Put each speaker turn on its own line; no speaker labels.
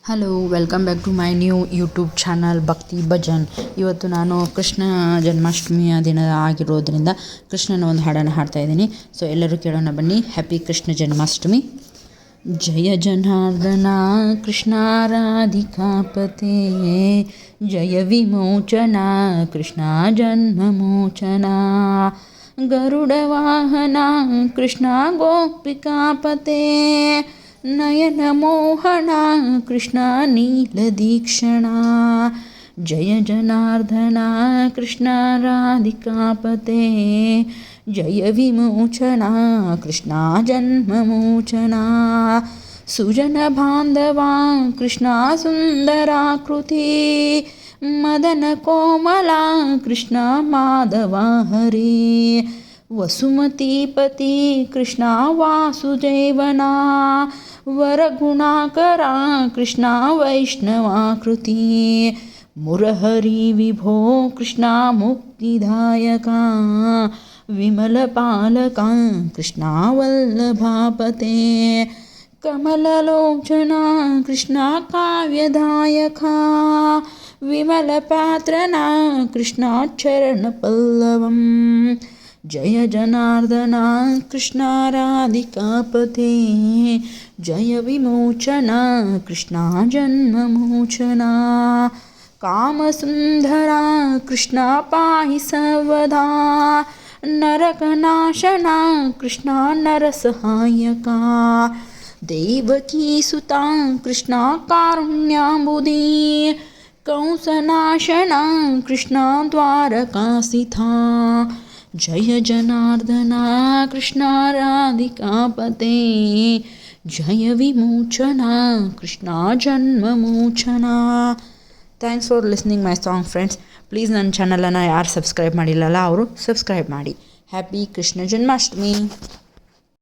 Hello, welcome back to my new YouTube channel Bhakti Bhajan. ಇವತ್ತು ನಾನು ಕೃಷ್ಣ ಜನ್ಮಾಷ್ಟಮಿಯ ದಿನ ಆಗಿರೋದ್ರಿಂದ ಕೃಷ್ಣನ ಒಂದು ಹಾಡನ್ನು ಹಾಡ್ತಾ ಇದ್ದೀನಿ. ಸೊ ಎಲ್ಲರೂ ಕೇಳೋಣ ಬನ್ನಿ. ಹ್ಯಾಪಿ ಕೃಷ್ಣ ಜನ್ಮಾಷ್ಟಮಿ. ಜಯ ಜನಾರ್ದನ ಕೃಷ್ಣ ರಾಧಿಕಾಪತೆ, ಜಯ ವಿಮೋಚನ ಕೃಷ್ಣ ಜನ್ಮಮೋಚನ, ಗರುಡ ವಾಹನ ಕೃಷ್ಣ ಗೋಪಿಕಾಪತೆ, ನಯನ ಮೋಹನ ಕೃಷ್ಣ ನೀಲದೀಕ್ಷಣ. ಜಯ ಜನಾರ್ದನ ಕೃಷ್ಣ ರಾಧಿಕಾಪತೆ, ಜಯ ವಿಮೋಚನ ಕೃಷ್ಣ ಜನ್ಮಮೋಚನ, ಸುಜನ ಬಾಂಧವ ಕೃಷ್ಣ ಸುಂದರಾಕೃತಿ, ಮದನ ಕೋಮಲ ಕೃಷ್ಣ ಮಾಧವ ಹರಿ, ವಸುಮತೀಪತಿ ಕೃಷ್ಣ ವಾಸುದೇವನ, ವರಗುಣಾಕರ ಕೃಷ್ಣ ವೈಷ್ಣವಾಕೃತಿ, ಮುರಹರಿ ವಿಭೋ ಕೃಷ್ಣ ಮುಕ್ತಿದಾಯಕ, ವಿಮಲ ಪಾಲಕ ಕೃಷ್ಣ ವಲ್ಲಭಾಪತೆ, ಕಮಲಲೋಚನ ಕೃಷ್ಣ ಕಾವ್ಯದಾಯಕ, ವಿಮಲ ಪಾತ್ರನ ಕೃಷ್ಣ ಚರಣ ಪಲ್ಲವಂ. ಜಯ ಜನಾರ್ದನ ಕೃಷ್ಣ ರಾಧಿಕಾಪತೆ, ಜಯ ವಿಮೋಚನ ಕೃಷ್ಣ ಜನ್ಮಮೋಚನ, ಕಾಮಸುಂದರ ಕೃಷ್ಣ ಪಾಹಿ ಸರ್ವದಾ, ನರಕನಾಶನ ಕೃಷ್ಣ ನರಸಹಾಯಕ, ದೇವಕೀಸುತ ಕೃಷ್ಣ ಕಾರುಣ್ಯಾಂಬುಧಿ, ಕಂಸನಾಶನ ಕೃಷ್ಣ ದ್ವಾರಕಾಸಿತ. ಜಯ ಜನಾರ್ದನ ಕೃಷ್ಣ ರಾಧಿಕಾಪತೆ, ಜಯ ವಿಮೋಚನ ಕೃಷ್ಣ ಜನ್ಮಮೋಚನ. Thanks for listening my song friends. Please ನನ್ನ ಚಾನಲನ್ನು ಯಾರು ಸಬ್ಸ್ಕ್ರೈಬ್ ಮಾಡಿಲ್ಲಲ್ಲ ಅವರು ಸಬ್ಸ್ಕ್ರೈಬ್ ಮಾಡಿ. ಹ್ಯಾಪಿ ಕೃಷ್ಣ ಜನ್ಮಾಷ್ಟಮಿ.